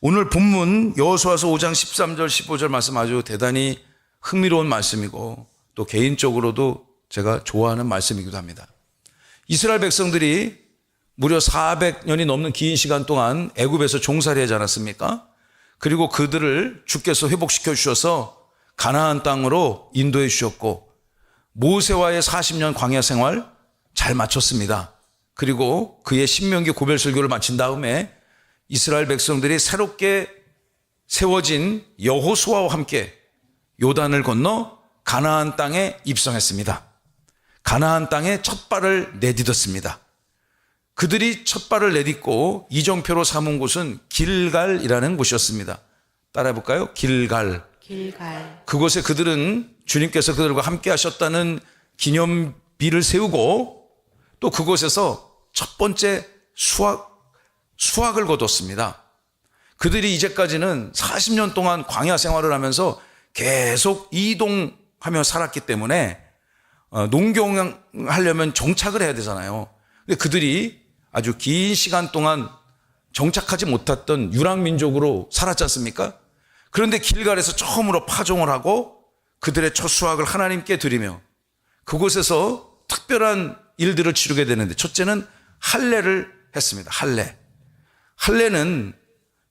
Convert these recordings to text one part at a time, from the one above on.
오늘 본문 여호수아서 5장 13절 15절 말씀 아주 대단히 흥미로운 말씀이고 또 개인적으로도 제가 좋아하는 말씀이기도 합니다. 이스라엘 백성들이 무려 400년이 넘는 긴 시간 동안 애굽에서 종살이 하지 않았습니까? 그리고 그들을 주께서 회복시켜 주셔서 가나안 땅으로 인도해 주셨고 모세와의 40년 광야 생활 잘 마쳤습니다. 그리고 그의 신명기 고별 설교를 마친 다음에 이스라엘 백성들이 새롭게 세워진 여호수아와 함께 요단을 건너 가나안 땅에 입성했습니다. 가나안 땅에 첫 발을 내딛었습니다. 그들이 첫 발을 내딛고 이정표로 삼은 곳은 길갈이라는 곳이었습니다. 따라해 볼까요? 길갈. 그곳에 그들은 주님께서 그들과 함께 하셨다는 기념비를 세우고 또 그곳에서 첫 번째 수확을 거뒀습니다. 그들이 이제까지는 40년 동안 광야 생활을 하면서 계속 이동하며 살았기 때문에 농경하려면 정착을 해야 되잖아요. 근데 그들이 아주 긴 시간 동안 정착하지 못했던 유랑민족으로 살았지 않습니까? 그런데 길갈에서 처음으로 파종을 하고 그들의 첫 수확을 하나님께 드리며 그곳에서 특별한 일들을 치르게 되는데 첫째는 할례를 했습니다. 할례는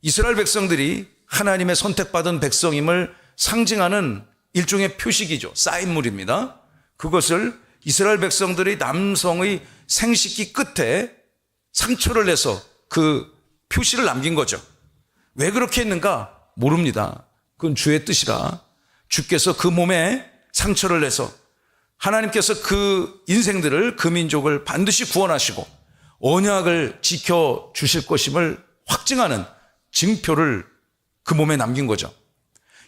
이스라엘 백성들이 하나님의 선택받은 백성임을 상징하는 일종의 표식이죠. 쌓인물입니다. 그것을 이스라엘 백성들이 남성의 생식기 끝에 상처를 내서 그 표시를 남긴 거죠. 왜 그렇게 했는가? 모릅니다. 그건 주의 뜻이라 주께서 그 몸에 상처를 내서 하나님께서 그 인생들을 그 민족을 반드시 구원하시고 언약을 지켜주실 것임을 확증하는 증표를 그 몸에 남긴 거죠.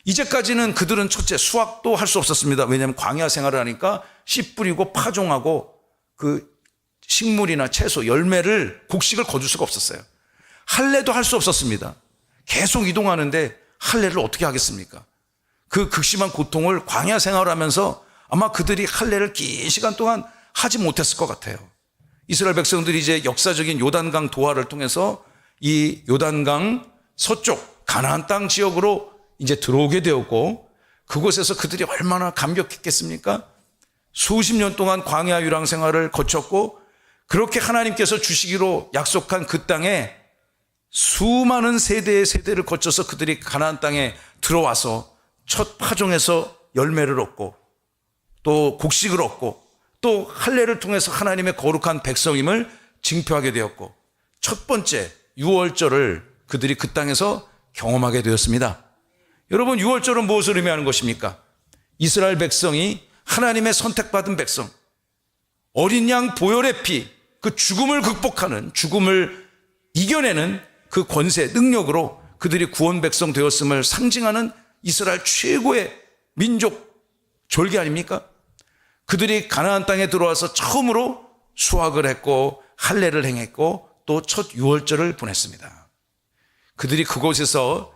이제까지는 그들은 첫째 수확도 할 수 없었습니다. 왜냐하면 광야 생활을 하니까 씨 뿌리고 파종하고 그 식물이나 채소, 열매를 곡식을 거둘 수가 없었어요. 할례도 할 수 없었습니다. 계속 이동하는데 할례를 어떻게 하겠습니까? 그 극심한 고통을 광야 생활을 하면서 아마 그들이 할례를 긴 시간 동안 하지 못했을 것 같아요. 이스라엘 백성들이 이제 역사적인 요단강 도하를 통해서 이 요단강 서쪽 가나안 땅 지역으로 이제 들어오게 되었고 그곳에서 그들이 얼마나 감격했겠습니까? 수십 년 동안 광야 유랑 생활을 거쳤고 그렇게 하나님께서 주시기로 약속한 그 땅에 수많은 세대의 세대를 거쳐서 그들이 가나안 땅에 들어와서 첫 파종에서 열매를 얻고 또 곡식을 얻고 또 할례를 통해서 하나님의 거룩한 백성임을 증표하게 되었고 첫 번째 유월절을 그들이 그 땅에서 경험하게 되었습니다. 여러분, 유월절은 무엇을 의미하는 것입니까? 이스라엘 백성이 하나님의 선택받은 백성, 어린 양 보혈의 피, 그 죽음을 극복하는, 죽음을 이겨내는 그 권세, 능력으로 그들이 구원 백성 되었음을 상징하는 이스라엘 최고의 민족 절기 아닙니까? 그들이 가나안 땅에 들어와서 처음으로 수확을 했고 할례를 행했고 또 첫 유월절을 보냈습니다. 그들이 그곳에서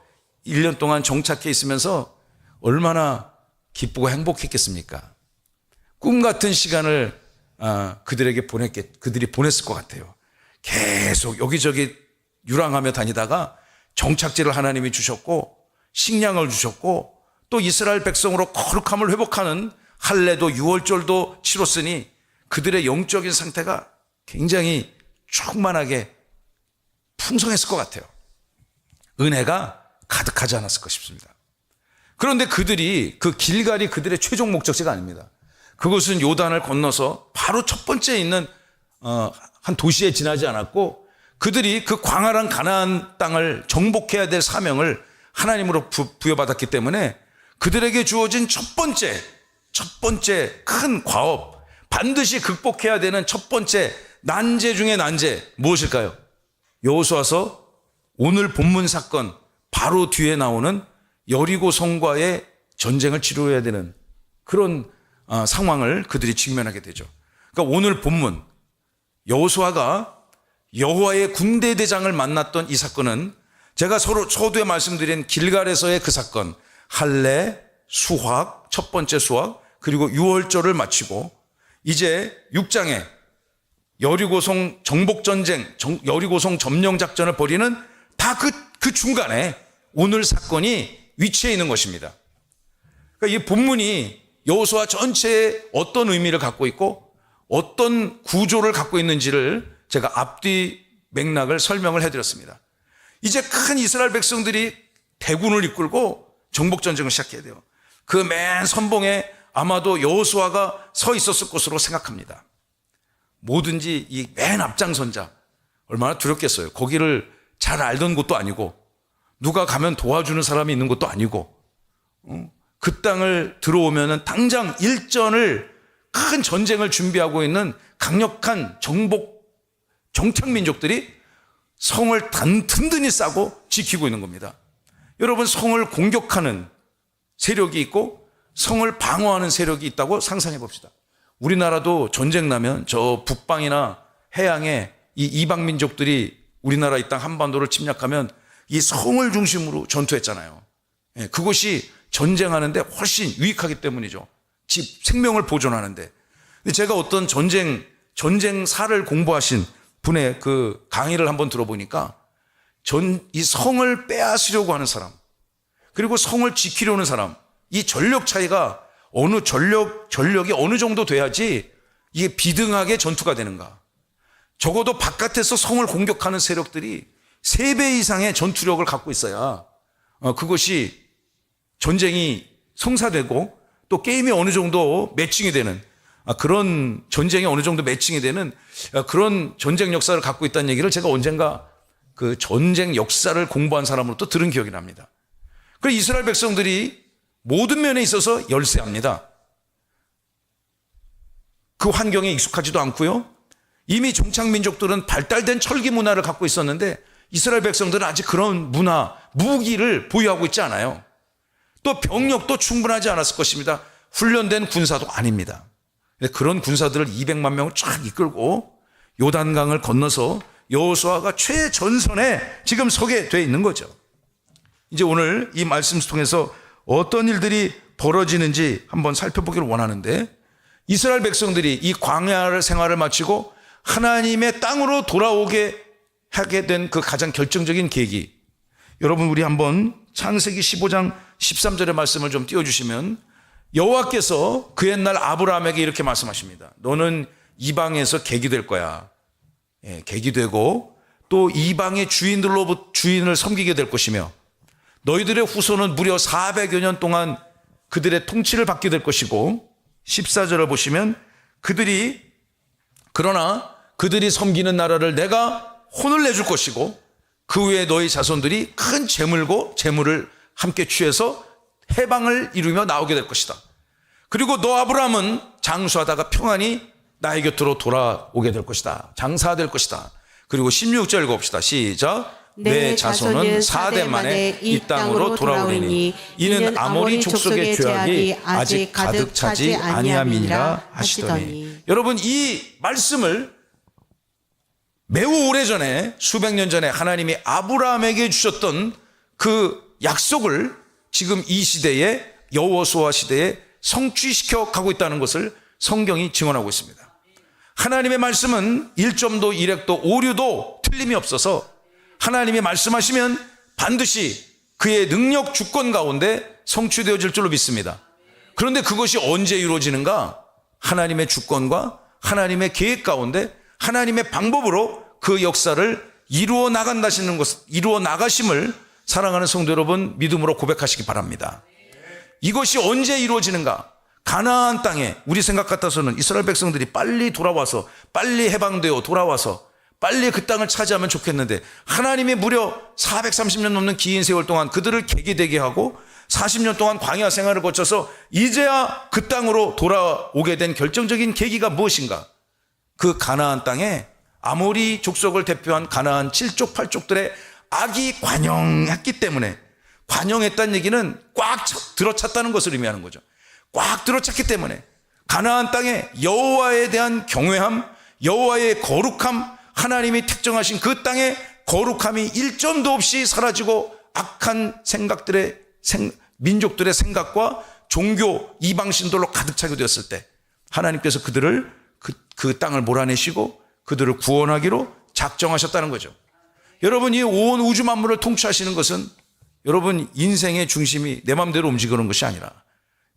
1년 동안 정착해 있으면서 얼마나 기쁘고 행복했겠습니까? 꿈 같은 시간을 그들이 보냈을 것 같아요. 계속 여기저기 유랑하며 다니다가 정착지를 하나님이 주셨고 식량을 주셨고 또 이스라엘 백성으로 거룩함을 회복하는 할례도 유월절도 치렀으니 그들의 영적인 상태가 굉장히 충만하게 풍성했을 것 같아요. 은혜가 가득하지 않았을까 싶습니다. 그런데 그들이 그 길갈이 그들의 최종 목적지가 아닙니다. 그것은 요단을 건너서 바로 첫 번째 있는 한 도시에 지나지 않았고 그들이 그 광활한 가나안 땅을 정복해야 될 사명을 하나님으로 부여받았기 때문에 그들에게 주어진 첫 번째 큰 과업, 반드시 극복해야 되는 첫 번째 난제 중의 난제 무엇일까요? 여호수아서 오늘 본문 사건 바로 뒤에 나오는 여리고 성과의 전쟁을 치러야 되는 그런 상황을 그들이 직면하게 되죠. 그러니까 오늘 본문 여호수아가 여호와의 군대 대장을 만났던 이 사건은 제가 서두에 말씀드린 길갈에서의 그 사건, 할례, 수확, 첫 번째 수확, 그리고 유월절을 마치고 이제 6장에 여리고성 정복전쟁, 여리고성 점령작전을 벌이는 다 그 중간에 오늘 사건이 위치해 있는 것입니다. 그러니까 이 본문이 여호수아 전체에 어떤 의미를 갖고 있고 어떤 구조를 갖고 있는지를 제가 앞뒤 맥락을 설명을 해드렸습니다. 이제 큰 이스라엘 백성들이 대군을 이끌고 정복전쟁을 시작해야 돼요. 그 맨 선봉에 아마도 여호수아가 서 있었을 것으로 생각합니다. 뭐든지 이 맨 앞장선자 얼마나 두렵겠어요. 거기를 잘 알던 곳도 아니고 누가 가면 도와주는 사람이 있는 것도 아니고 그 땅을 들어오면 당장 일전을 큰 전쟁을 준비하고 있는 강력한 정착민족들이 성을 든든히 싸고 지키고 있는 겁니다. 여러분, 성을 공격하는 세력이 있고 성을 방어하는 세력이 있다고 상상해 봅시다. 우리나라도 전쟁 나면 저 북방이나 해양에 이 이방 민족들이 우리나라 이 땅 한반도를 침략하면 이 성을 중심으로 전투했잖아요. 그것이 전쟁하는데 훨씬 유익하기 때문이죠. 생명을 보존하는데. 근데 제가 어떤 전쟁사를 공부하신 분의 그 강의를 한번 들어보니까 이 성을 빼앗으려고 하는 사람, 그리고 성을 지키려는 사람, 이 전력 차이가 전력이 어느 정도 돼야지 이게 비등하게 전투가 되는가. 적어도 바깥에서 성을 공격하는 세력들이 3배 이상의 전투력을 갖고 있어야 그것이 전쟁이 성사되고 또 게임이 어느 정도 매칭이 되는 그런 전쟁이 어느 정도 매칭이 되는 그런 전쟁 역사를 갖고 있다는 얘기를 제가 언젠가 그 전쟁 역사를 공부한 사람으로부터 들은 기억이 납니다. 그래서 이스라엘 백성들이 모든 면에 있어서 열세합니다. 그 환경에 익숙하지도 않고요. 이미 정착민족들은 발달된 철기 문화를 갖고 있었는데 이스라엘 백성들은 아직 그런 문화, 무기를 보유하고 있지 않아요. 또 병력도 충분하지 않았을 것입니다. 훈련된 군사도 아닙니다. 그런 군사들을 200만 명을 쫙 이끌고 요단강을 건너서 여호수아가 최전선에 지금 서게 돼 있는 거죠. 이제 오늘 이 말씀 통해서 어떤 일들이 벌어지는지 한번 살펴보기를 원하는데, 이스라엘 백성들이 이 광야 생활을 마치고 하나님의 땅으로 돌아오게 하게 된 그 가장 결정적인 계기, 여러분 우리 한번 창세기 15장 13절의 말씀을 좀 띄워주시면, 여호와께서 그 옛날 아브라함에게 이렇게 말씀하십니다. 너는 이방에서 객이 될 거야. 객이 되고 또 이방의 주인을 섬기게 될 것이며, 너희들의 후손은 무려 400여 년 동안 그들의 통치를 받게 될 것이고, 14절을 보시면 그러나 그들이 섬기는 나라를 내가 혼을 내줄 것이고 그 후에 너희 자손들이 큰 재물을 함께 취해서 해방을 이루며 나오게 될 것이다. 그리고 너 아브라함은 장수하다가 평안히 나의 곁으로 돌아오게 될 것이다. 장사될 것이다. 그리고 16절 읽어봅시다. 시작. 내 자손은 4대 만에 이 땅으로 돌아오리니 이는 아모리 족속의 죄악이 아직 가득 차지 아니함이니라 하시더니. 여러분, 이 말씀을 매우 오래전에, 수백 년 전에 하나님이 아브라함에게 주셨던 그 약속을 지금 이 시대에, 여호수아 시대에 성취시켜 가고 있다는 것을 성경이 증언하고 있습니다. 하나님의 말씀은 1점도 1핵도 오류도 틀림이 없어서 하나님이 말씀하시면 반드시 그의 능력 주권 가운데 성취되어질 줄로 믿습니다. 그런데 그것이 언제 이루어지는가? 하나님의 주권과 하나님의 계획 가운데 하나님의 방법으로 그 역사를 이루어 나가심을 사랑하는 성도 여러분, 믿음으로 고백하시기 바랍니다. 이것이 언제 이루어지는가? 가나안 땅에, 우리 생각 같아서는 이스라엘 백성들이 빨리 돌아와서, 빨리 해방되어 돌아와서 빨리 그 땅을 차지하면 좋겠는데, 하나님이 무려 430년 넘는 긴 세월 동안 그들을 객이 되게 하고 40년 동안 광야 생활을 거쳐서 이제야 그 땅으로 돌아오게 된 결정적인 계기가 무엇인가? 그 가나안 땅에 아모리 족속을 대표한 가나안 7족 8족들의 악이 관영했기 때문에, 관영했다는 얘기는 꽉 들어찼다는 것을 의미하는 거죠. 꽉 들어찼기 때문에 가나안 땅에 여호와에 대한 경외함, 여호와의 거룩함, 하나님이 특정하신 그 땅의 거룩함이 1점도 없이 사라지고 악한 민족들의 생각과 종교, 이방신들로 가득 차게 되었을 때 하나님께서 그들을 그 땅을 몰아내시고 그들을 구원하기로 작정하셨다는 거죠. 여러분, 이 온 우주 만물을 통치하시는 것은 여러분 인생의 중심이 내 마음대로 움직이는 것이 아니라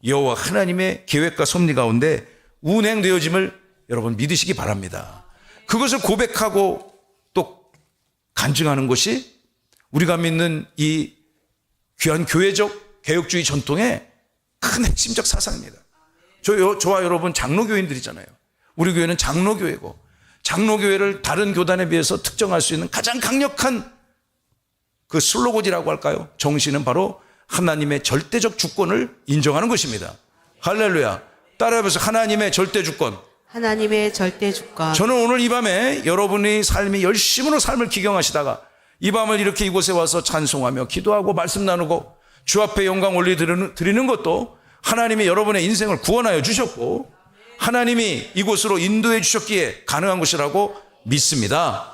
여호와 하나님의 계획과 섭리 가운데 운행되어짐을 여러분 믿으시기 바랍니다. 그것을 고백하고 또 간증하는 것이 우리가 믿는 이 귀한 교회적 개혁주의 전통의 큰 핵심적 사상입니다. 저와 여러분 장로교인들이잖아요. 우리 교회는 장로교회고, 장로교회를 다른 교단에 비해서 특정할 수 있는 가장 강력한 그 슬로건이라고 할까요? 정신은 바로 하나님의 절대적 주권을 인정하는 것입니다. 할렐루야. 따라해보세요. 하나님의 절대 주권. 하나님의 절대 주권. 저는 오늘 이 밤에 여러분의 삶이 열심으로 삶을 기경하시다가 이 밤을 이렇게 이곳에 와서 찬송하며 기도하고 말씀 나누고 주 앞에 영광 올리 드리는 것도 하나님이 여러분의 인생을 구원하여 주셨고 하나님이 이곳으로 인도해 주셨기에 가능한 것이라고 믿습니다.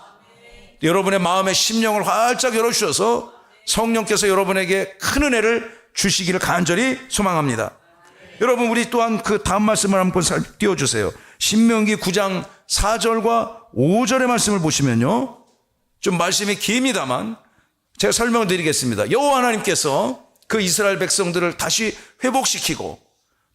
여러분의 마음의 심령을 활짝 열어주셔서 성령께서 여러분에게 큰 은혜를 주시기를 간절히 소망합니다. 여러분, 우리 또한 그 다음 말씀을 한번 띄워주세요. 신명기 9장 4절과 5절의 말씀을 보시면요, 좀 말씀이 깁니다만 제가 설명을 드리겠습니다. 여호와 하나님께서 그 이스라엘 백성들을 다시 회복시키고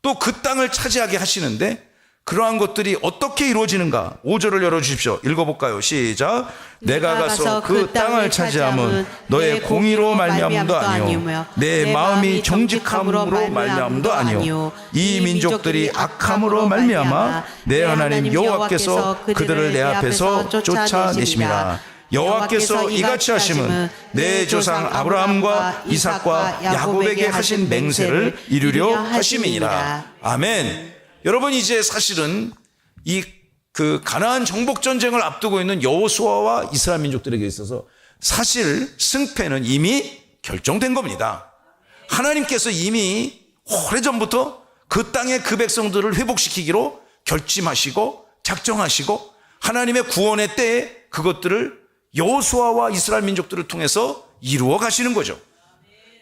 또 그 땅을 차지하게 하시는데 그러한 것들이 어떻게 이루어지는가? 5절을 열어주십시오. 읽어볼까요? 시작. 내가 가서 그 땅을 차지함은 너의 공의로 말미암음도 아니요 내 마음이 정직함으로 말미암음도 아니요 이 민족들이 악함으로 말미암아 내 하나님 여호와께서 그들을 내 앞에서 쫓아내심이라. 여호와께서 이같이 하심은 내 조상 아브라함과 이삭과 야곱에게 하신 맹세를 이루려 하심이니라. 아멘. 여러분, 이제 사실은 이 그 가나안 정복 전쟁을 앞두고 있는 여호수아와 이스라엘 민족들에게 있어서 사실 승패는 이미 결정된 겁니다. 하나님께서 이미 오래전부터 그 땅의 그 백성들을 회복시키기로 결심하시고 작정하시고 하나님의 구원의 때에 그것들을 여호수아와 이스라엘 민족들을 통해서 이루어 가시는 거죠.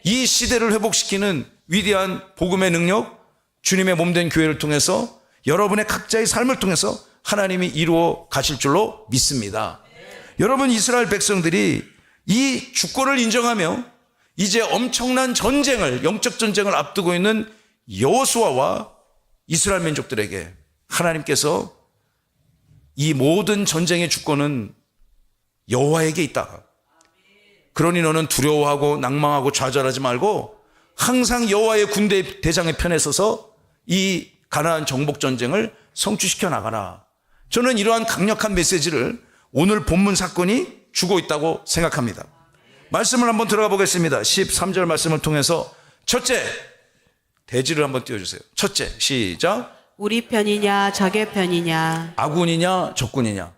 이 시대를 회복시키는 위대한 복음의 능력, 주님의 몸된 교회를 통해서 여러분의 각자의 삶을 통해서 하나님이 이루어 가실 줄로 믿습니다. 여러분, 이스라엘 백성들이 이 주권을 인정하며 이제 엄청난 전쟁을, 영적 전쟁을 앞두고 있는 여호수아와 이스라엘 민족들에게 하나님께서 이 모든 전쟁의 주권은 여호와에게 있다. 그러니 너는 두려워하고 낭망하고 좌절하지 말고 항상 여호와의 군대 대장의 편에 서서 이 가나안 정복 전쟁을 성취시켜 나가라. 저는 이러한 강력한 메시지를 오늘 본문 사건이 주고 있다고 생각합니다. 말씀을 한번 들어가 보겠습니다. 13절 말씀을 통해서 첫째, 대지를 한번 띄워주세요. 첫째, 시작. 우리 편이냐 적의 편이냐. 아군이냐 적군이냐.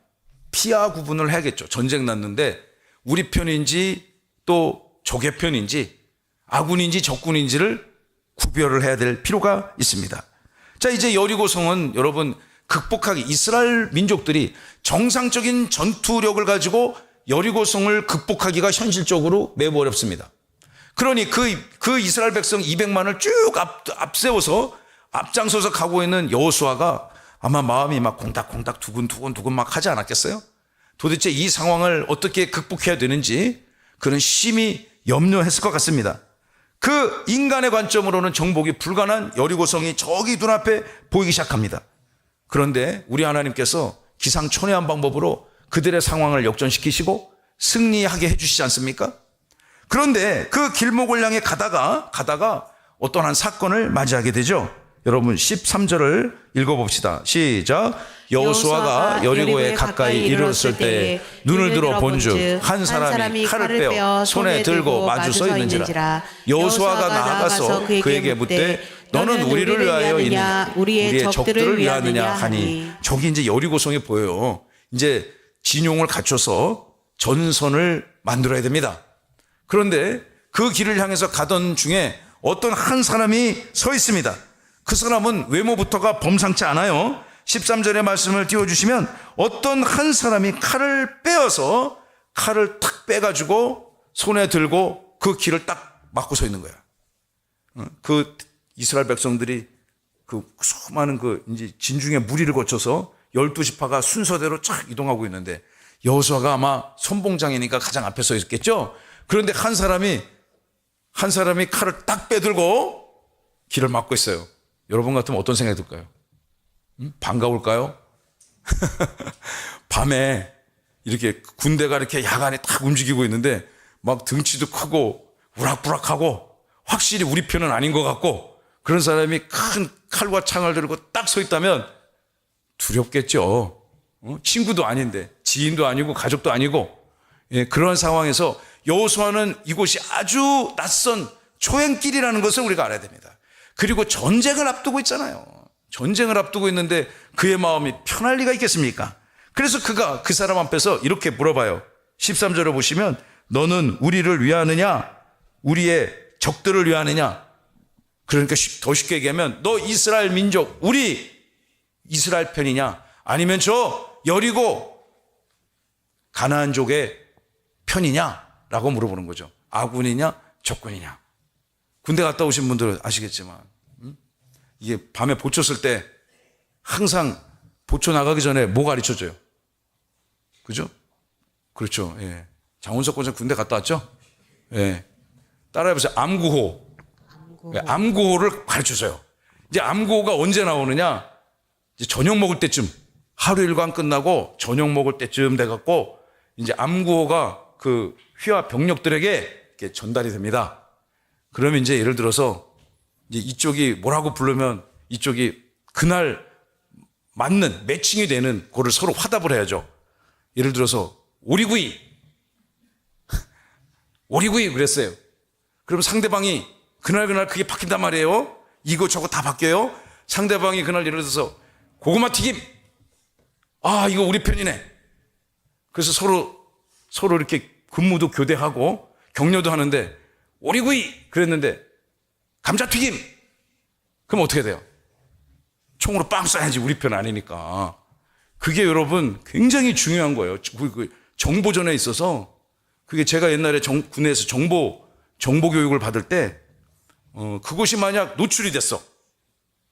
피하 구분을 해야겠죠. 전쟁 났는데 우리 편인지 또 적의 편인지 아군인지 적군인지를 구별을 해야 될 필요가 있습니다. 자, 이제 여리고성은 여러분 극복하기, 이스라엘 민족들이 정상적인 전투력을 가지고 여리고성을 극복하기가 현실적으로 매우 어렵습니다. 그러니 그 이스라엘 백성 200만을 쭉 앞세워서 앞장서서 가고 있는 여호수아가 아마 마음이 막 콩닥콩닥 두근두근 막 하지 않았겠어요? 도대체 이 상황을 어떻게 극복해야 되는지 그는 심히 염려했을 것 같습니다. 그 인간의 관점으로는 정복이 불가능한 여리고성이 저기 눈앞에 보이기 시작합니다. 그런데 우리 하나님께서 기상천외한 방법으로 그들의 상황을 역전시키시고 승리하게 해주시지 않습니까? 그런데 그 길목을 향해 가다가 어떤 한 사건을 맞이하게 되죠. 여러분 13절을 읽어봅시다. 시작. 여호수아가 여리고에 가까이 이르렀을 때 눈을 들어 본즉 한 사람이 칼을 빼어 손에 들고 마주 서 있는지라. 여호수아가 나아가서 그에게 묻되 너는 우리를 위하여 있느냐 우리의 적들을 위하느냐 하니. 저기 이제 여리고성이 보여요. 이제 진용을 갖춰서 전선을 만들어야 됩니다. 그런데 그 길을 향해서 가던 중에 어떤 한 사람이 서 있습니다. 그 사람은 외모부터가 범상치 않아요. 13절의 말씀을 띄워주시면 어떤 한 사람이 칼을 빼어서 칼을 탁 빼가지고 손에 들고 그 길을 딱 막고 서 있는 거야. 그 이스라엘 백성들이 그 수많은 그 이제 진중의 무리를 거쳐서 12지파가 순서대로 쫙 이동하고 있는데 여호수아가 아마 선봉장이니까 가장 앞에 서 있었겠죠. 그런데 한 사람이 칼을 딱 빼들고 길을 막고 있어요. 여러분 같으면 어떤 생각이 들까요? 반가울까요? 밤에 이렇게 군대가 이렇게 야간에 딱 움직이고 있는데 막 등치도 크고 우락부락하고 확실히 우리 편은 아닌 것 같고 그런 사람이 큰 칼과 창을 들고 딱 서 있다면 두렵겠죠. 친구도 아닌데 지인도 아니고 가족도 아니고 그런 상황에서 여호수아는 이곳이 아주 낯선 초행길이라는 것을 우리가 알아야 됩니다. 그리고 전쟁을 앞두고 있잖아요. 전쟁을 앞두고 있는데 그의 마음이 편할 리가 있겠습니까? 그래서 그가 그 사람 앞에서 이렇게 물어봐요. 13절을 보시면 너는 우리를 위하느냐 우리의 적들을 위하느냐. 그러니까 더 쉽게 얘기하면 너 이스라엘 민족 우리 이스라엘 편이냐 아니면 저 여리고 가나안족의 편이냐라고 물어보는 거죠. 아군이냐 적군이냐. 군대 갔다 오신 분들은 아시겠지만 이게 밤에 보초 쓸 때 항상 보초 나가기 전에 뭐 가르쳐줘요? 그죠? 그렇죠. 예. 장훈석 권사 군대 갔다 왔죠? 예. 따라해보세요. 암구호. 예, 암구호를 가르쳐줘요. 이제 암구호가 언제 나오느냐? 이제 저녁 먹을 때쯤, 하루 일과가 끝나고 저녁 먹을 때쯤 돼갖고 이제 암구호가 그 휘하 병력들에게 이렇게 전달이 됩니다. 그러면 이제 예를 들어서 이제 이쪽이 뭐라고 부르면 이쪽이 그날 맞는 매칭이 되는 거를 서로 화답을 해야죠. 예를 들어서 오리구이 그랬어요. 그럼 상대방이 그날 그게 바뀐단 말이에요. 이거 저거 다 바뀌어요. 상대방이 그날 예를 들어서 고구마 튀김. 아, 이거 우리 편이네. 그래서 서로 이렇게 근무도 교대하고 격려도 하는데 오리구이 그랬는데 감자튀김. 그럼 어떻게 돼요? 총으로 빵 쏴야지 우리 편 아니니까. 그게 여러분 굉장히 중요한 거예요. 그 정보전에 있어서 그게 제가 옛날에 군에서 정보 교육을 받을 때 그것이 만약 노출이 됐어.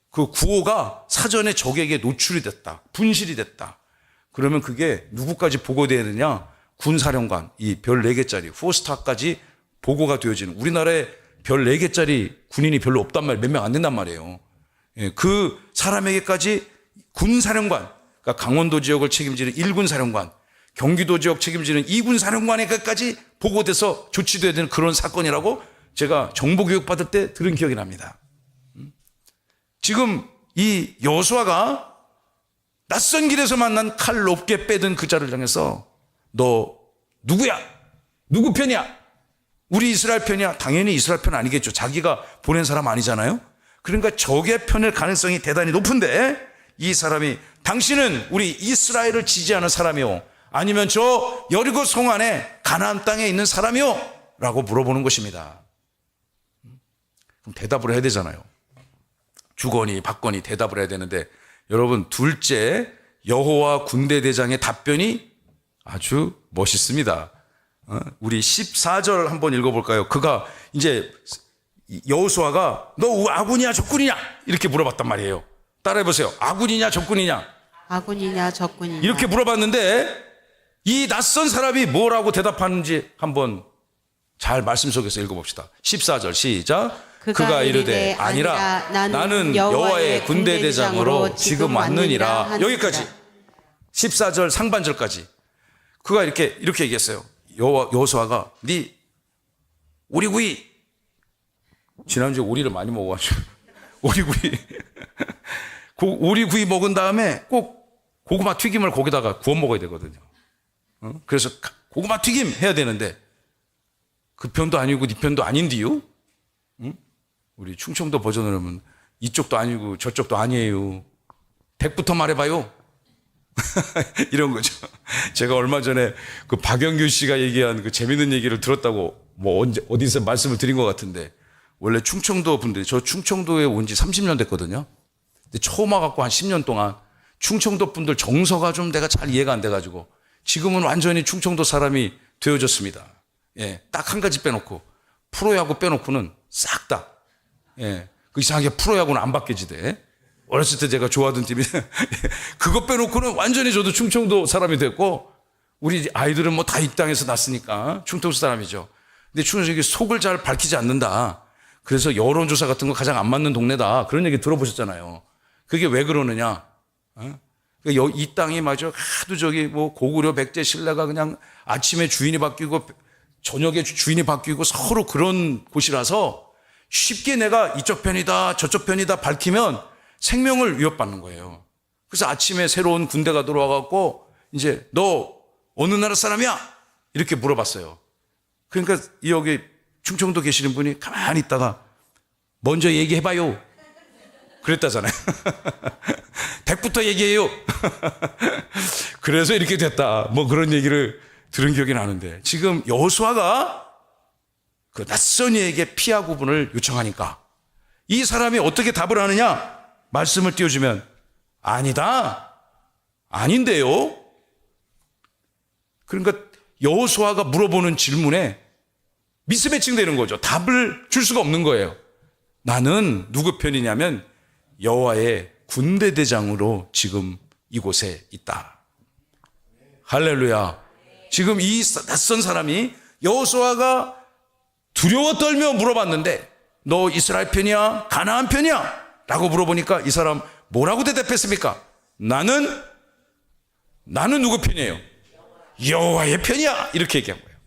그 구호가 사전에 적에게 노출이 됐다. 분실이 됐다. 그러면 그게 누구까지 보고돼야 되느냐? 군사령관, 이 별 4개짜리 후스타까지 보고가 되어지는 우리나라에 별 4개짜리 군인이 별로 없단 말이에요. 몇 명 안 된단 말이에요. 예, 그 사람에게까지 군사령관, 그러니까 강원도 지역을 책임지는 1군 사령관, 경기도 지역 책임지는 2군 사령관에게까지 보고돼서 조치돼야 되는 그런 사건이라고 제가 정보교육 받을 때 들은 기억이 납니다. 지금 이 여호수아가 낯선 길에서 만난 칼 높게 빼든 그 자를 향해서 너 누구야? 누구 편이야? 우리 이스라엘 편이야? 당연히 이스라엘 편 아니겠죠. 자기가 보낸 사람 아니잖아요. 그러니까 적의 편일 가능성이 대단히 높은데 이 사람이 당신은 우리 이스라엘을 지지하는 사람이요 아니면 저 여리고 성 안에 가나안 땅에 있는 사람이요? 라고 물어보는 것입니다. 그럼 대답을 해야 되잖아요. 주거니 받거니 대답을 해야 되는데 여러분 둘째 여호와 군대 대장의 답변이 아주 멋있습니다. 우리 14절 한번 읽어볼까요? 그가 이제 여호수아가 너 아군이냐 적군이냐 이렇게 물어봤단 말이에요. 따라해보세요. 아군이냐 적군이냐? 아군이냐 적군이냐. 이렇게 물어봤는데 이 낯선 사람이 뭐라고 대답하는지 한번 잘 말씀 속에서 읽어봅시다. 14절 시작. 그가 이르되 아니라 나는 여호와의 군대 대장으로 지금 왔느니라. 여기까지 14절 상반절까지 그가 이렇게 얘기했어요. 여호수아가 네 오리구이 지난주에 오리를 많이 먹어가지고 오리구이 오리구이 먹은 다음에 꼭 고구마 튀김을 거기다가 구워 먹어야 되거든요. 그래서 고구마 튀김 해야 되는데 그 편도 아니고 네 편도 아닌데요. 우리 충청도 버전으로 하면 이쪽도 아니고 저쪽도 아니에요. 댁부터 말해봐요. 이런 거죠. 제가 얼마 전에 그 박영규 씨가 얘기한 그 재밌는 얘기를 들었다고 뭐 어디서 말씀을 드린 것 같은데 원래 충청도 분들이 저 충청도에 온 지 30년 됐거든요. 근데 처음 와갖고 한 10년 동안 충청도 분들 정서가 좀 내가 잘 이해가 안 돼가지고 지금은 완전히 충청도 사람이 되어졌습니다. 예, 딱 한 가지 빼놓고 프로야구 빼놓고는 싹 다. 예, 그 이상하게 프로야구는 안 바뀌지대. 어렸을 때 제가 좋아하던 팀이 그거 빼놓고는 완전히 저도 충청도 사람이 됐고 우리 아이들은 뭐 다 이 땅에서 났으니까 충청도 사람이죠. 근데 충청도에 속을 잘 밝히지 않는다. 그래서 여론조사 같은 거 가장 안 맞는 동네다. 그런 얘기 들어보셨잖아요. 그게 왜 그러느냐? 이 땅이 마저 하도 뭐 고구려 백제 신라가 그냥 아침에 주인이 바뀌고 저녁에 주인이 바뀌고 서로 그런 곳이라서 쉽게 내가 이쪽 편이다 저쪽 편이다 밝히면 생명을 위협받는 거예요. 그래서 아침에 새로운 군대가 들어와갖고 이제 너 어느 나라 사람이야? 이렇게 물어봤어요. 그러니까 여기 충청도 계시는 분이 가만히 있다가 먼저 얘기해봐요. 그랬다잖아요. 100부터 얘기해요. 그래서 이렇게 됐다. 뭐 그런 얘기를 들은 기억이 나는데 지금 여호수아가 그 낯선 이에게 피하 구분을 요청하니까 이 사람이 어떻게 답을 하느냐? 말씀을 띄워주면 아니다. 아닌데요. 그러니까 여호수아가 물어보는 질문에 미스매칭되는 거죠. 답을 줄 수가 없는 거예요. 나는 누구 편이냐면 여호와의 군대 대장으로 지금 이곳에 있다. 할렐루야. 지금 이 낯선 사람이 여호수아가 두려워 떨며 물어봤는데 너 이스라엘 편이야? 가나안 편이야? 라고 물어보니까 이 사람 뭐라고 대답했습니까? 나는 누구 편이에요? 여호와의 편이야. 이렇게 얘기한 거예요.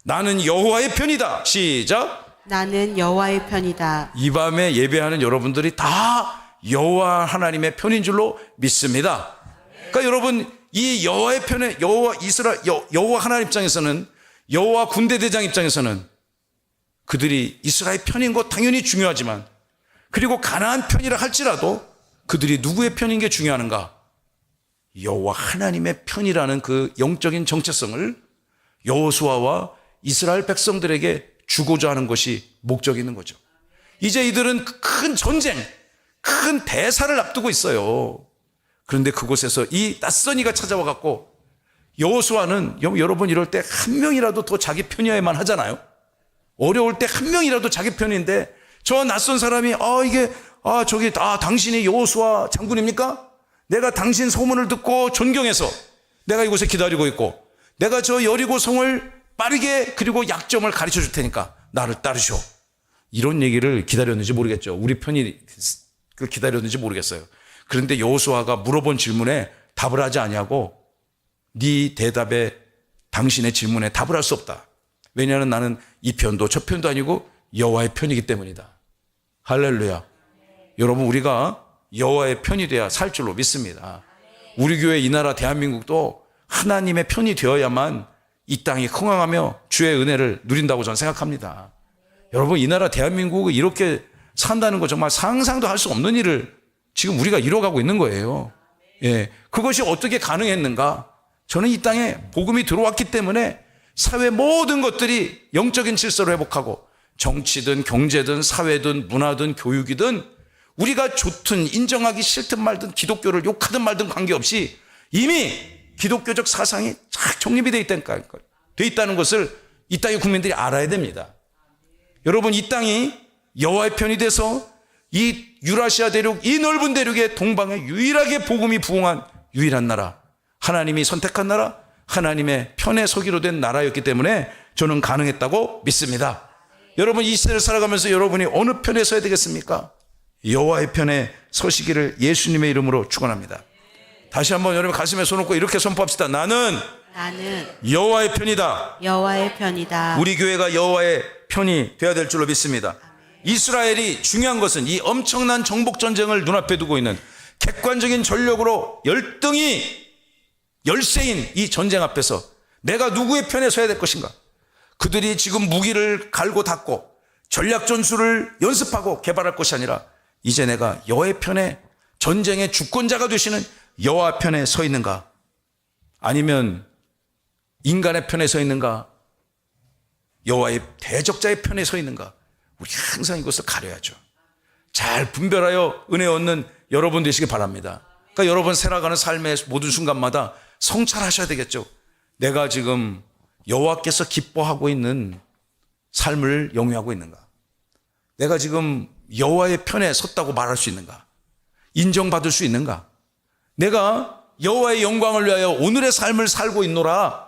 나는 여호와의 편이다. 시작. 나는 여호와의 편이다. 이 밤에 예배하는 여러분들이 다 여호와 하나님의 편인 줄로 믿습니다. 그러니까 여러분 이 여호와의 편에 여호와 하나님 입장에서는 여호와 군대 대장 입장에서는 그들이 이스라엘 편인 것 당연히 중요하지만 그리고 가나안 편이라 할지라도 그들이 누구의 편인 게 중요한가? 여호와 하나님의 편이라는 그 영적인 정체성을 여호수아와 이스라엘 백성들에게 주고자 하는 것이 목적이 있는 거죠. 이제 이들은 큰 전쟁, 큰 대사를 앞두고 있어요. 그런데 그곳에서 이 낯선이가 찾아와 갖고 여호수아는 여러분 이럴 때 한 명이라도 더 자기 편이어야만 하잖아요. 어려울 때 한 명이라도 자기 편인데 저 낯선 사람이 당신이 여호수아 장군입니까? 내가 당신 소문을 듣고 존경해서 내가 이곳에 기다리고 있고 내가 저 여리고 성을 빠르게 그리고 약점을 가르쳐 줄 테니까 나를 따르시오. 이런 얘기를 기다렸는지 모르겠죠. 우리 편이 기다렸는지 모르겠어요. 그런데 여호수아가 물어본 질문에 답을 하지 아니하고 네 대답에 당신의 질문에 답을 할 수 없다. 왜냐하면 나는 이 편도 저 편도 아니고 여호와의 편이기 때문이다. 할렐루야. 여러분 우리가 여호와의 편이 돼야 살 줄로 믿습니다. 우리 교회 이 나라 대한민국도 하나님의 편이 되어야만 이 땅이 흥황하며 주의 은혜를 누린다고 저는 생각합니다. 여러분 이 나라 대한민국이 이렇게 산다는 거 정말 상상도 할 수 없는 일을 지금 우리가 이뤄가고 있는 거예요. 예, 그것이 어떻게 가능했는가? 저는 이 땅에 복음이 들어왔기 때문에 사회 모든 것들이 영적인 질서를 회복하고 정치든 경제든 사회든 문화든 교육이든 우리가 좋든 인정하기 싫든 말든 기독교를 욕하든 말든 관계없이 이미 기독교적 사상이 쫙 정립이 돼 있다는 것을 이 땅의 국민들이 알아야 됩니다. 여러분 이 땅이 여호와의 편이 돼서 이 유라시아 대륙 이 넓은 대륙의 동방에 유일하게 복음이 부흥한 유일한 나라, 하나님이 선택한 나라, 하나님의 편에 서기로 된 나라였기 때문에 저는 가능했다고 믿습니다. 여러분 이 시대를 살아가면서 여러분이 어느 편에 서야 되겠습니까? 여호와의 편에 서시기를 예수님의 이름으로 축원합니다. 다시 한번 여러분 가슴에 손 얹고 이렇게 선포합시다. 나는 여호와의 편이다. 여호와의 편이다. 우리 교회가 여호와의 편이 되어야 될 줄로 믿습니다. 이스라엘이 중요한 것은 이 엄청난 정복 전쟁을 눈앞에 두고 있는 객관적인 전력으로 열세인 이 전쟁 앞에서 내가 누구의 편에 서야 될 것인가? 그들이 지금 무기를 갈고 닦고 전략 전술을 연습하고 개발할 것이 아니라 이제 내가 여호와의 편에 전쟁의 주권자가 되시는 여호와 편에 서 있는가? 아니면 인간의 편에 서 있는가? 여호와의 대적자의 편에 서 있는가? 우리 항상 이것을 가려야죠. 잘 분별하여 은혜 얻는 여러분 되시기 바랍니다. 그러니까 여러분 살아가는 삶의 모든 순간마다 성찰하셔야 되겠죠. 내가 지금 여호와께서 기뻐하고 있는 삶을 영위하고 있는가? 내가 지금 여호와의 편에 섰다고 말할 수 있는가? 인정받을 수 있는가? 내가 여호와의 영광을 위하여 오늘의 삶을 살고 있노라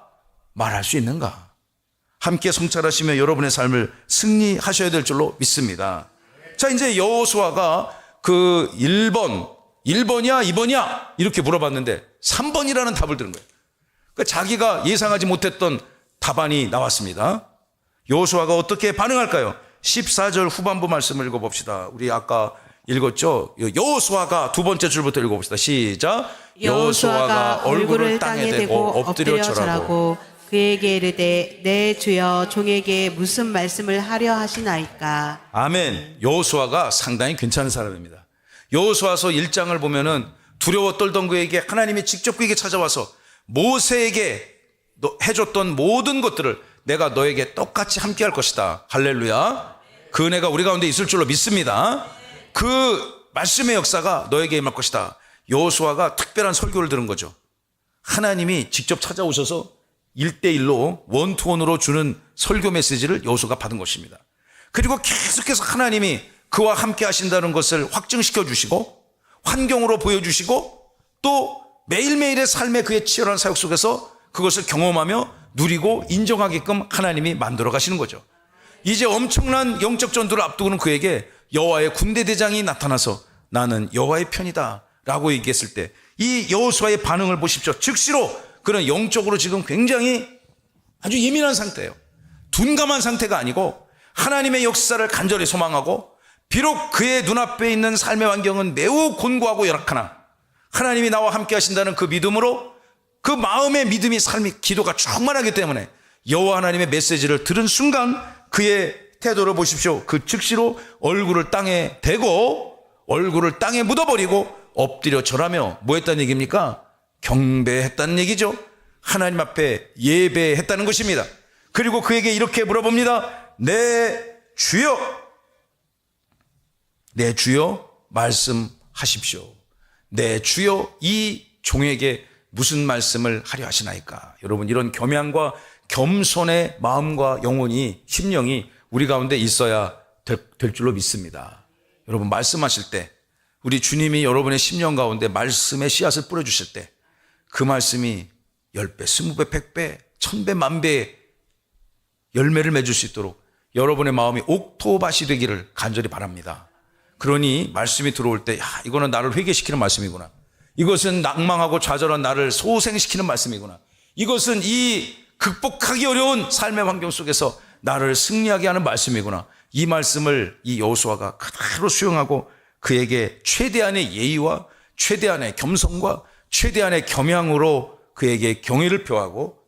말할 수 있는가? 함께 성찰하시며 여러분의 삶을 승리하셔야 될 줄로 믿습니다. 자, 이제 여호수아가 그 1번이야 2번이야 이렇게 물어봤는데 3번이라는 답을 들은 거예요. 그러니까 자기가 예상하지 못했던 답안이 나왔습니다. 여호수아가 어떻게 반응할까요? 14절 후반부 말씀을 읽어봅시다. 우리 아까 읽었죠? 여호수아가 두 번째 줄부터 읽어봅시다. 시작. 여호수아가 얼굴을 땅에 대고 엎드려 절하고 그에게 이르되 내 주여 종에게 무슨 말씀을 하려 하시나이까. 아멘. 여호수아가 상당히 괜찮은 사람입니다. 여호수아서 1장을 보면은 두려워 떨던 그에게 하나님이 직접 그에게 찾아와서 모세에게 해줬던 모든 것들을 내가 너에게 똑같이 함께 할 것이다. 할렐루야. 그 은혜가 우리 가운데 있을 줄로 믿습니다. 그 말씀의 역사가 너에게 임할 것이다. 여호수아가 특별한 설교를 들은 거죠. 하나님이 직접 찾아오셔서 1대1로 원투원으로 주는 설교 메시지를 여호수아가 받은 것입니다. 그리고 계속해서 하나님이 그와 함께 하신다는 것을 확증시켜 주시고 환경으로 보여주시고 또 매일매일의 삶의 그의 치열한 사역 속에서 그것을 경험하며 누리고 인정하게끔 하나님이 만들어 가시는 거죠. 이제 엄청난 영적 전투를 앞두고는 그에게 여호와의 군대 대장이 나타나서 나는 여호와의 편이다 라고 얘기했을 때 이 여호수아의 반응을 보십시오. 즉시로 그는 영적으로 지금 굉장히 아주 예민한 상태예요. 둔감한 상태가 아니고 하나님의 역사를 간절히 소망하고 비록 그의 눈앞에 있는 삶의 환경은 매우 곤고하고 열악하나 하나님이 나와 함께 하신다는 그 믿음으로 그 마음의 믿음이 삶이 기도가 충만하기 때문에 여호와 하나님의 메시지를 들은 순간 그의 태도를 보십시오. 그 즉시로 얼굴을 땅에 대고 얼굴을 땅에 묻어버리고 엎드려 절하며 뭐 했다는 얘기입니까? 경배했다는 얘기죠. 하나님 앞에 예배했다는 것입니다. 그리고 그에게 이렇게 물어봅니다. 내 주여 말씀하십시오. 내 주여 이 종에게 무슨 말씀을 하려 하시나이까. 여러분, 이런 겸양과 겸손의 마음과 영혼이 심령이 우리 가운데 있어야 될 줄로 믿습니다. 여러분, 말씀하실 때 우리 주님이 여러분의 심령 가운데 말씀의 씨앗을 뿌려주실 때 그 말씀이 10배, 20배, 100배, 1000배, 1000배의 열매를 맺을 수 있도록 여러분의 마음이 옥토밭이 되기를 간절히 바랍니다. 그러니 말씀이 들어올 때 이거는 나를 회개시키는 말씀이구나. 이것은 낭망하고 좌절한 나를 소생시키는 말씀이구나. 이것은 이 극복하기 어려운 삶의 환경 속에서 나를 승리하게 하는 말씀이구나. 이 말씀을 이 여호수아가 그대로 수용하고 그에게 최대한의 예의와 최대한의 겸손과 최대한의 겸양으로 그에게 경의를 표하고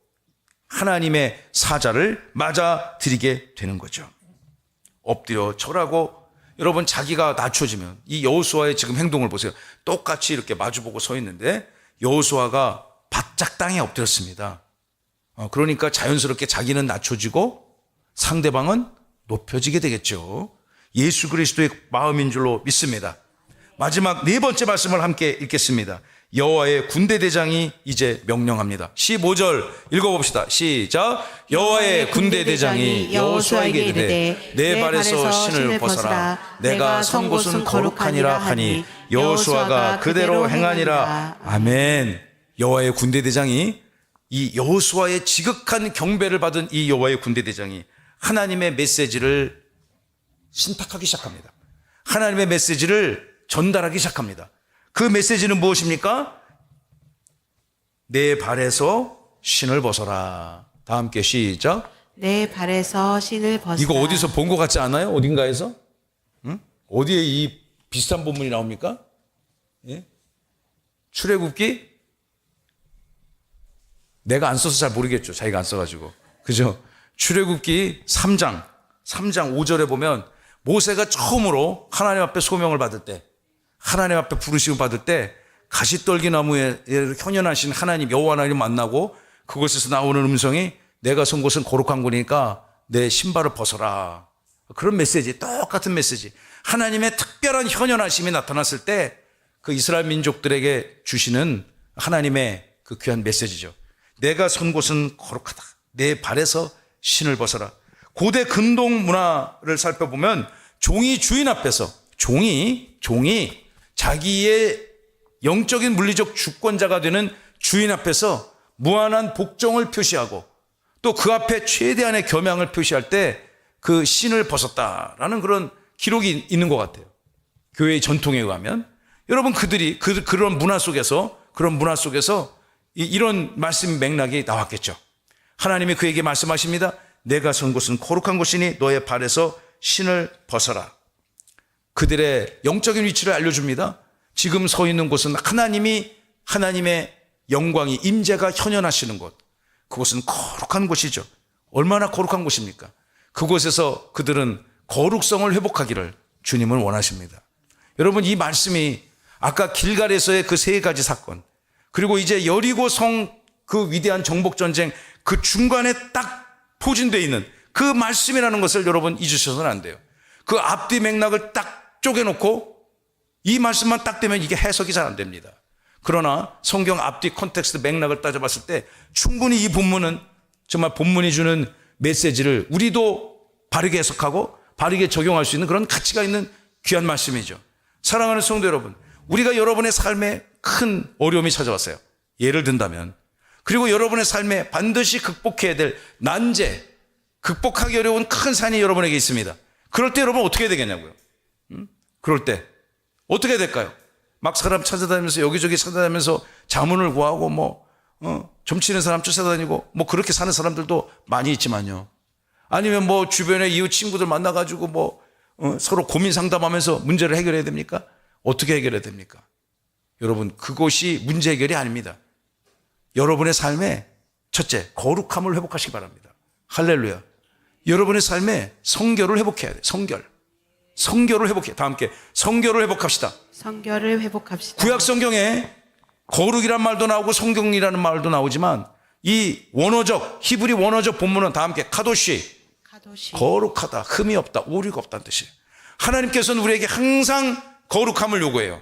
하나님의 사자를 맞아 드리게 되는 거죠. 엎드려 절하고 여러분, 자기가 낮춰지면 이 여호수아의 지금 행동을 보세요. 똑같이 이렇게 마주보고 서 있는데 여호수아가 바짝 땅에 엎드렸습니다. 그러니까 자연스럽게 자기는 낮춰지고 상대방은 높여지게 되겠죠. 예수 그리스도의 마음인 줄로 믿습니다. 마지막 네 번째 말씀을 함께 읽겠습니다. 여호와의 군대 대장이 이제 명령합니다. 15절 읽어봅시다. 시작. 여호와의 군대 대장이 여호수아에게 이르되 내 발에서 신을 벗어라. 내가 선 곳은 거룩하니라 하니 여호수아가 그대로 행하니라. 아멘. 여호와의 군대 대장이 이 여호수아의 지극한 경배를 받은 이 여호와의 군대 대장이 하나님의 메시지를 신탁하기 시작합니다. 하나님의 메시지를 전달하기 시작합니다. 그 메시지는 무엇입니까? 내 발에서 신을 벗어라. 다 함께 시작. 내 발에서 신을 벗어라. 이거 어디서 본 것 같지 않아요? 어딘가에서? 응? 어디에 이 비슷한 본문이 나옵니까? 예? 출애굽기? 내가 안 써서 잘 모르겠죠. 자기가 안 써가지고. 그죠? 출애굽기 3장 5절에 보면 모세가 처음으로 하나님 앞에 소명을 받을 때, 하나님 앞에 부르심을 받을 때 가시떨기나무에 현현하신 하나님 여호와 하나님 만나고 그곳에서 나오는 음성이 내가 선 곳은 거룩한 거니까 내 신발을 벗어라. 그런 메시지, 똑같은 메시지. 하나님의 특별한 현현하심이 나타났을 때 그 이스라엘 민족들에게 주시는 하나님의 그 귀한 메시지죠. 내가 선 곳은 거룩하다. 내 발에서 신을 벗어라. 고대 근동 문화를 살펴보면 종이 주인 앞에서 종이 자기의 영적인 물리적 주권자가 되는 주인 앞에서 무한한 복종을 표시하고 또 그 앞에 최대한의 겸양을 표시할 때 그 신을 벗었다라는 그런 기록이 있는 것 같아요. 교회의 전통에 의하면. 여러분, 그들이 그런 문화 속에서 이런 말씀 맥락이 나왔겠죠. 하나님이 그에게 말씀하십니다. 내가 선 곳은 거룩한 곳이니 너의 발에서 신을 벗어라. 그들의 영적인 위치를 알려줍니다. 지금 서 있는 곳은 하나님의 영광이, 임재가 현현하시는 곳. 그곳은 거룩한 곳이죠. 얼마나 거룩한 곳입니까? 그곳에서 그들은 거룩성을 회복하기를 주님은 원하십니다. 여러분, 이 말씀이 아까 길갈에서의 그 세 가지 사건, 그리고 이제 여리고 성 그 위대한 정복전쟁 그 중간에 딱 포진되어 있는 그 말씀이라는 것을 여러분 잊으셔서는 안 돼요. 그 앞뒤 맥락을 딱 쪼개놓고 이 말씀만 딱 되면 이게 해석이 잘 안 됩니다. 그러나 성경 앞뒤 컨텍스트 맥락을 따져봤을 때 충분히 이 본문은 정말 본문이 주는 메시지를 우리도 바르게 해석하고 바르게 적용할 수 있는 그런 가치가 있는 귀한 말씀이죠. 사랑하는 성도 여러분, 우리가 여러분의 삶에 큰 어려움이 찾아왔어요. 예를 든다면, 그리고 여러분의 삶에 반드시 극복해야 될 난제, 극복하기 어려운 큰 산이 여러분에게 있습니다. 그럴 때 여러분 어떻게 해야 되겠냐고요. 그럴 때 어떻게 해야 될까요? 막 사람 찾아다니면서 여기저기 찾아다니면서 자문을 구하고 점치는 사람 쫓아다니고 그렇게 사는 사람들도 많이 있지만요. 아니면 주변에 이웃 친구들 만나가지고 서로 고민 상담하면서 문제를 해결해야 됩니까? 어떻게 해결해야 됩니까? 여러분, 그것이 문제 해결이 아닙니다. 여러분의 삶에 첫째, 거룩함을 회복하시기 바랍니다. 할렐루야. 여러분의 삶에 성결을 회복해야 돼요. 성결을 회복해요. 다 함께 성결을 회복합시다. 성결을 회복합시다. 구약 성경에 거룩이란 말도 나오고 성경이라는 말도 나오지만 이 히브리 원어적 본문은 다 함께 카도시. 거룩하다, 흠이 없다, 오류가 없다는 뜻이에요. 하나님께서는 우리에게 항상 거룩함을 요구해요.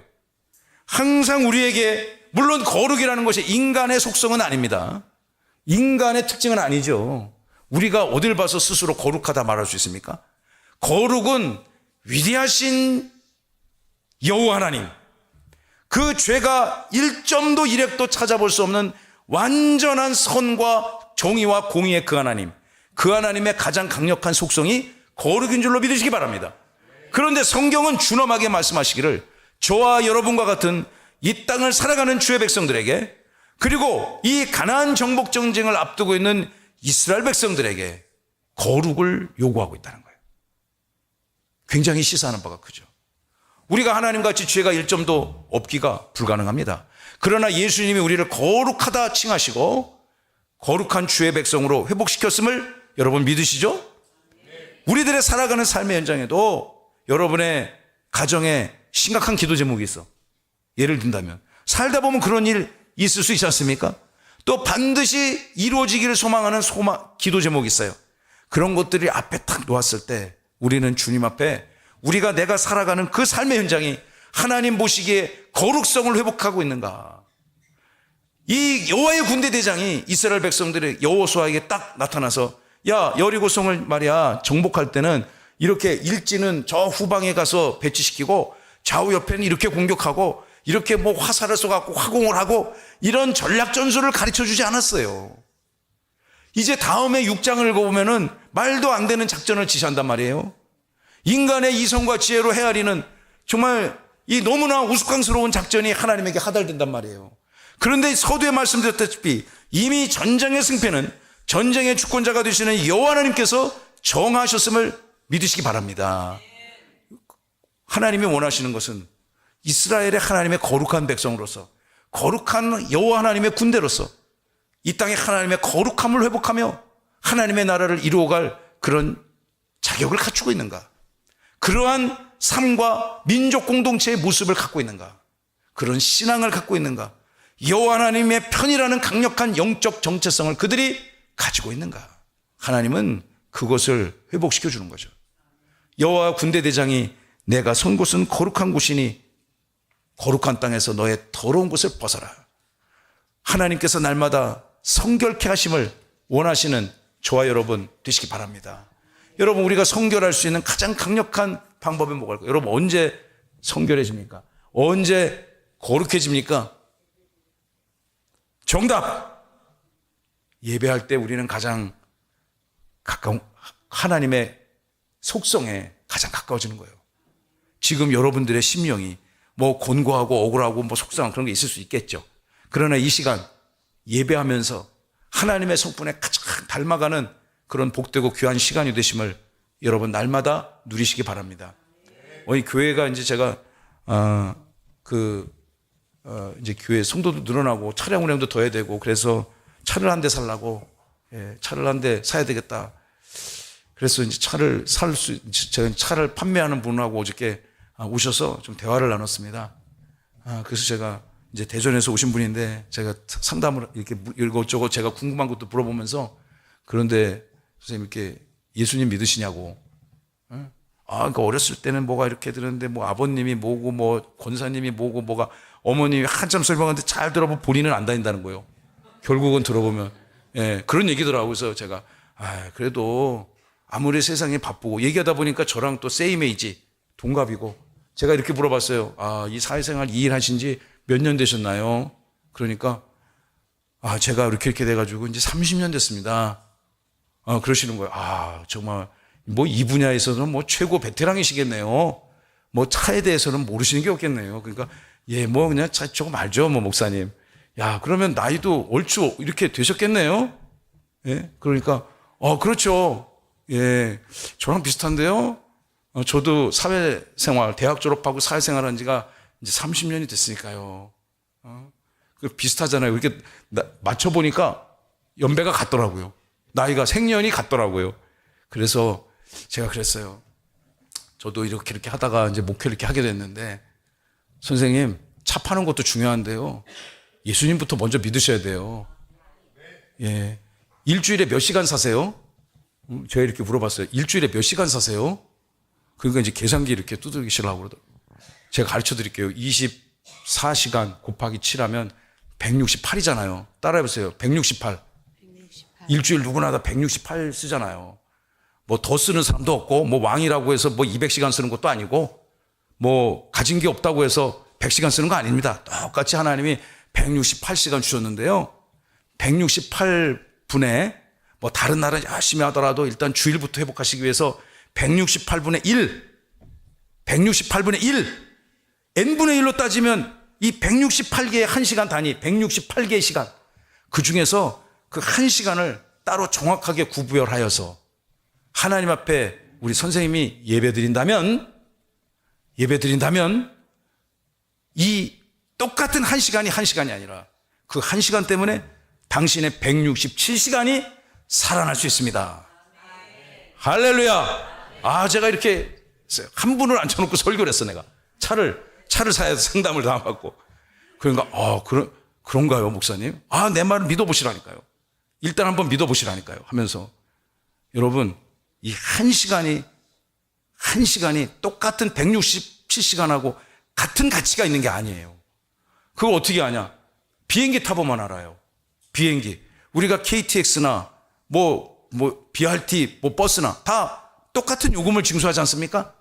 항상 우리에게, 물론 거룩이라는 것이 인간의 속성은 아닙니다. 인간의 특징은 아니죠. 우리가 어딜 봐서 스스로 거룩하다 말할 수 있습니까? 거룩은 위대하신 여호와 하나님, 그 죄가 1점도 1획도 찾아볼 수 없는 완전한 선과 정의와 공의의 그 하나님, 그 하나님의 가장 강력한 속성이 거룩인 줄로 믿으시기 바랍니다. 그런데 성경은 준엄하게 말씀하시기를 저와 여러분과 같은 이 땅을 살아가는 주의 백성들에게, 그리고 이 가나안 정복 전쟁을 앞두고 있는 이스라엘 백성들에게 거룩을 요구하고 있다는 거예요. 굉장히 시사하는 바가 크죠. 우리가 하나님같이 죄가 1점도 없기가 불가능합니다. 그러나 예수님이 우리를 거룩하다 칭하시고 거룩한 주의 백성으로 회복시켰음을 여러분 믿으시죠? 우리들의 살아가는 삶의 현장에도 여러분의 가정에 심각한 기도 제목이 있어. 예를 든다면 살다 보면 그런 일 있을 수 있지 않습니까? 또 반드시 이루어지기를 소망하는 기도 제목이 있어요. 그런 것들이 앞에 딱 놓았을 때 우리는 주님 앞에 내가 살아가는 그 삶의 현장이 하나님 보시기에 거룩성을 회복하고 있는가. 이 여호와의 군대 대장이 이스라엘 백성들의 여호수아에게 딱 나타나서, 야, 여리고성을 말이야 정복할 때는 이렇게 일진은 저 후방에 가서 배치시키고 좌우 옆에는 이렇게 공격하고 이렇게 화살을 쏘갖고 화공을 하고 이런 전략 전술을 가르쳐 주지 않았어요. 이제 다음에 6장을 읽어보면은 말도 안 되는 작전을 지시한단 말이에요. 인간의 이성과 지혜로 헤아리는 정말 이 너무나 우스꽝스러운 작전이 하나님에게 하달된단 말이에요. 그런데 서두에 말씀드렸다시피 이미 전쟁의 승패는 전쟁의 주권자가 되시는 여호와 하나님께서 정하셨음을 믿으시기 바랍니다. 하나님이 원하시는 것은 이스라엘의 하나님의 거룩한 백성으로서, 거룩한 여호와 하나님의 군대로서 이 땅에 하나님의 거룩함을 회복하며 하나님의 나라를 이루어갈 그런 자격을 갖추고 있는가, 그러한 삶과 민족 공동체의 모습을 갖고 있는가, 그런 신앙을 갖고 있는가, 여호와 하나님의 편이라는 강력한 영적 정체성을 그들이 가지고 있는가. 하나님은 그것을 회복시켜 주는 거죠. 여호와 군대 대장이 내가 선 곳은 거룩한 곳이니 거룩한 땅에서 너의 더러운 곳을 벗어라. 하나님께서 날마다 성결케 하심을 원하시는 저와 여러분 되시기 바랍니다. 여러분, 우리가 성결할 수 있는 가장 강력한 방법이 뭐가 있을까요? 여러분, 언제 성결해집니까? 언제 거룩해집니까? 정답! 예배할 때 우리는 가장 가까운 하나님의 속성에 가장 가까워지는 거예요. 지금 여러분들의 심령이 뭐 곤고하고 억울하고 뭐 속상한 그런 게 있을 수 있겠죠. 그러나 이 시간 예배하면서 하나님의 성품에 가장 닮아가는 그런 복되고 귀한 시간이 되심을 여러분 날마다 누리시기 바랍니다. 이 교회가 이제 제가 이제 교회 성도도 늘어나고 차량 운행도 더 해야 되고 그래서 차를 한 대 살라고 차를 한 대 사야 되겠다. 그래서 이제 제가 차를 판매하는 분하고 어저께 오셔서 좀 대화를 나눴습니다. 그래서 제가 이제 대전에서 오신 분인데 제가 상담을 이렇게 이것저것 제가 궁금한 것도 물어보면서 그런데 선생님 이렇게 예수님 믿으시냐고. 그러니까 어렸을 때는 뭐가 이렇게 들었는데 뭐 아버님이 뭐고 뭐 권사님이 뭐고 뭐가 어머님이 한참 설명하는데 잘 들어보면 본인은 안 다닌다는 거예요. 결국은 들어보면 그런 얘기더라고요. 그래서 제가 그래도 아무리 세상이 바쁘고 얘기하다 보니까 저랑 또 세이메이지 동갑이고 제가 이렇게 물어봤어요. 이 사회생활 이 일 하신 지 몇 년 되셨나요? 그러니까 제가 이렇게 돼가지고 이제 30년 됐습니다. 그러시는 거예요. 정말 뭐 이 분야에서는 뭐 최고 베테랑이시겠네요. 뭐 차에 대해서는 모르시는 게 없겠네요. 그러니까 뭐 그냥 차 조금 알죠, 뭐 목사님. 그러면 나이도 얼추 이렇게 되셨겠네요. 그러니까 그렇죠. 저랑 비슷한데요. 저도 사회생활 대학 졸업하고 사회생활한 지가 이제 30년이 됐으니까요. 비슷하잖아요. 이렇게 맞춰보니까 연배가 같더라고요. 나이가 생년이 같더라고요. 그래서 제가 그랬어요. 저도 이렇게 하다가 이제 목회를 이렇게 하게 됐는데 선생님 차 파는 것도 중요한데요. 예수님부터 먼저 믿으셔야 돼요. 일주일에 몇 시간 사세요? 제가 이렇게 물어봤어요. 일주일에 몇 시간 사세요? 그러니까 이제 계산기 이렇게 두드리시려고 그러더라고요. 제가 가르쳐 드릴게요. 24시간 곱하기 7하면 168이잖아요. 따라해보세요. 168. 일주일 누구나 다 168 쓰잖아요. 뭐 더 쓰는 사람도 없고, 뭐 왕이라고 해서 뭐 200시간 쓰는 것도 아니고, 뭐 가진 게 없다고 해서 100시간 쓰는 거 아닙니다. 똑같이 하나님이 168시간 주셨는데요. 168분에 뭐 다른 나라 열심히 하더라도 일단 주일부터 회복하시기 위해서 168분의 1, 168분의 1, n분의 1로 따지면 이 168개의 1시간 단위, 168개의 시간, 그 중에서 그 1시간을 따로 정확하게 구별하여서 하나님 앞에 우리 선생님이 예배드린다면 이 똑같은 1시간이 1시간이 아니라 그 1시간 때문에 당신의 167시간이 살아날 수 있습니다. 할렐루야. 제가 이렇게 한 분을 앉혀놓고 설교를 했어. 내가 차를 사야 해서 상담을 다 받고. 그러니까 그런가요 목사님? 내 말을 믿어보시라니까요. 일단 한번 믿어보시라니까요 하면서 여러분 이 1시간이 똑같은 167시간하고 같은 가치가 있는 게 아니에요. 그거 어떻게 아냐? 비행기 타보면 알아요. 비행기. 우리가 KTX나 뭐 BRT, 뭐 버스나 다 똑같은 요금을 징수하지 않습니까?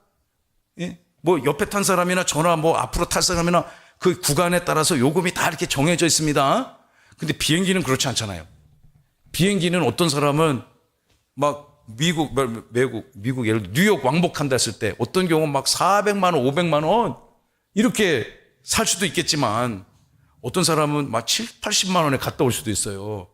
뭐 옆에 탄 사람이나 저나 뭐 앞으로 탈 사람이나 그 구간에 따라서 요금이 다 이렇게 정해져 있습니다. 근데 비행기는 그렇지 않잖아요. 비행기는 어떤 사람은 막 미국 예를 들어 뉴욕 왕복한다 했을 때 어떤 경우는 막 400만 원, 500만 원 이렇게 살 수도 있겠지만 어떤 사람은 막 80만 원에 갔다 올 수도 있어요.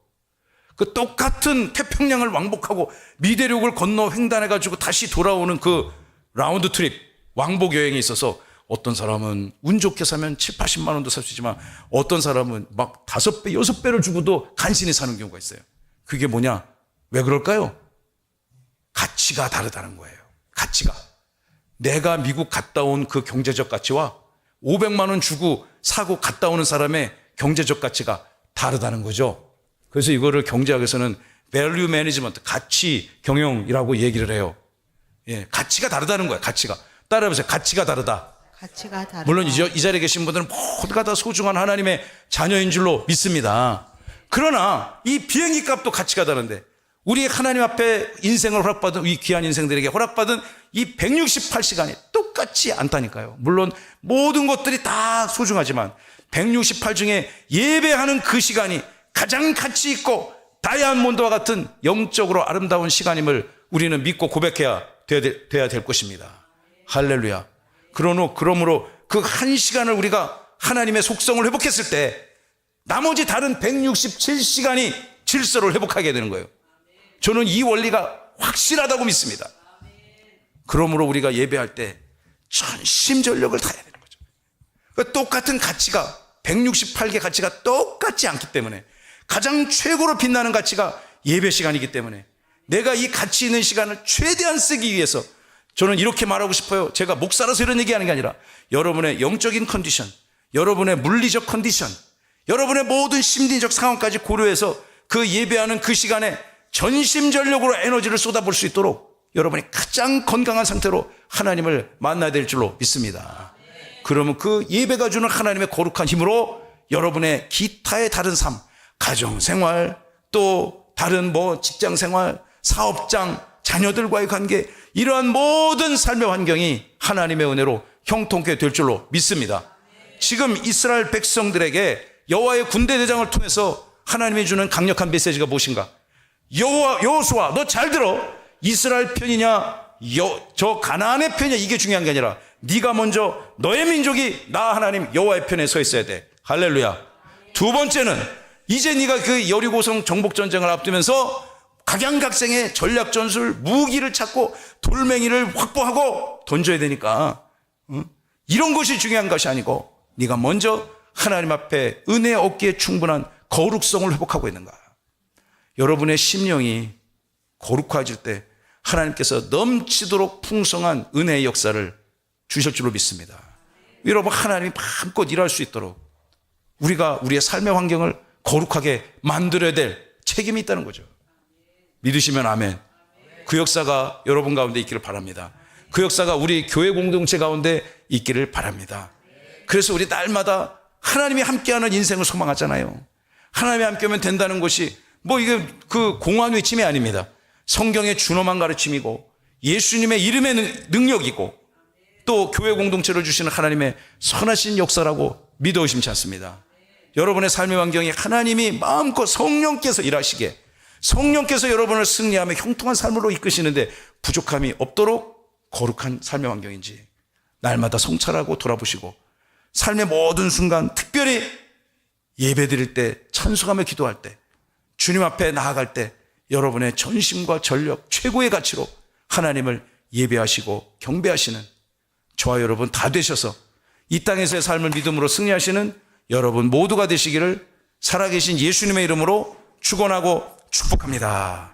그 똑같은 태평양을 왕복하고 미대륙을 건너 횡단해가지고 다시 돌아오는 그 라운드 트립 왕복 여행에 있어서 어떤 사람은 운 좋게 사면 7, 80만 원도 살 수 있지만 어떤 사람은 막 5배, 6배를 주고도 간신히 사는 경우가 있어요. 그게 뭐냐? 왜 그럴까요? 가치가 다르다는 거예요. 가치가. 내가 미국 갔다 온 그 경제적 가치와 500만 원 주고 사고 갔다 오는 사람의 경제적 가치가 다르다는 거죠. 그래서 이거를 경제학에서는 value management, 가치 경영이라고 얘기를 해요. 가치가 다르다는 거예요. 가치가. 따라해보세요. 가치가 다르다. 가치가 다르다. 물론 이 자리에 계신 분들은 모두가 다 소중한 하나님의 자녀인 줄로 믿습니다. 그러나 이 비행기 값도 가치가 다른데 우리 하나님 앞에 인생을 허락받은 이 귀한 인생들에게 허락받은 이 168시간이 똑같지 않다니까요. 물론 모든 것들이 다 소중하지만 168 중에 예배하는 그 시간이 가장 가치 있고 다이아몬드와 같은 영적으로 아름다운 시간임을 우리는 믿고 고백해야 돼야 될 것입니다. 할렐루야. 그러므로 그 한 시간을 우리가 하나님의 속성을 회복했을 때 나머지 다른 167시간이 질서를 회복하게 되는 거예요. 저는 이 원리가 확실하다고 믿습니다. 그러므로 우리가 예배할 때 전심전력을 다해야 되는 거죠. 그러니까 똑같은 가치가 168개 가치가 똑같지 않기 때문에 가장 최고로 빛나는 가치가 예배 시간이기 때문에 내가 이 가치 있는 시간을 최대한 쓰기 위해서 저는 이렇게 말하고 싶어요. 제가 목사라서 이런 얘기하는 게 아니라 여러분의 영적인 컨디션, 여러분의 물리적 컨디션, 여러분의 모든 심리적 상황까지 고려해서 그 예배하는 그 시간에 전심전력으로 에너지를 쏟아볼 수 있도록 여러분이 가장 건강한 상태로 하나님을 만나야 될 줄로 믿습니다. 그러면 그 예배가 주는 하나님의 거룩한 힘으로 여러분의 기타의 다른 삶, 가정생활, 또 다른 직장생활, 사업장, 자녀들과의 관계, 이러한 모든 삶의 환경이 하나님의 은혜로 형통케 될 줄로 믿습니다. 지금 이스라엘 백성들에게 여호와의 군대 대장을 통해서 하나님이 주는 강력한 메시지가 무엇인가? 여호수아, 너 잘 들어. 이스라엘 편이냐 저 가나안의 편이냐 이게 중요한 게 아니라 네가 먼저 너의 민족이 나 하나님 여호와의 편에 서 있어야 돼. 할렐루야. 두 번째는 이제 네가 그 여리고성 정복전쟁을 앞두면서 각양각색의 전략전술 무기를 찾고 돌멩이를 확보하고 던져야 되니까 이런 것이 중요한 것이 아니고 네가 먼저 하나님 앞에 은혜 얻기에 충분한 거룩성을 회복하고 있는가. 여러분의 심령이 거룩해질 때 하나님께서 넘치도록 풍성한 은혜의 역사를 주실 줄로 믿습니다. 여러분, 하나님이 마음껏 일할 수 있도록 우리가 우리의 삶의 환경을 거룩하게 만들어야 될 책임이 있다는 거죠. 믿으시면 아멘. 그 역사가 여러분 가운데 있기를 바랍니다. 그 역사가 우리 교회 공동체 가운데 있기를 바랍니다. 그래서 우리 날마다 하나님이 함께하는 인생을 소망하잖아요. 하나님이 함께하면 된다는 것이 이게 그 공허한 외침이 아닙니다. 성경의 준엄한 가르침이고 예수님의 이름의 능력이고 또 교회 공동체를 주시는 하나님의 선하신 역사라고 믿어 의심치 않습니다. 여러분의 삶의 환경이 하나님이 마음껏 성령께서 일하시게, 성령께서 여러분을 승리하며 형통한 삶으로 이끄시는데 부족함이 없도록 거룩한 삶의 환경인지 날마다 성찰하고 돌아보시고 삶의 모든 순간, 특별히 예배 드릴 때, 찬송하며 기도할 때, 주님 앞에 나아갈 때 여러분의 전심과 전력, 최고의 가치로 하나님을 예배하시고 경배하시는 저와 여러분 다 되셔서 이 땅에서의 삶을 믿음으로 승리하시는 여러분 모두가 되시기를 살아계신 예수님의 이름으로 축원하고 축복합니다.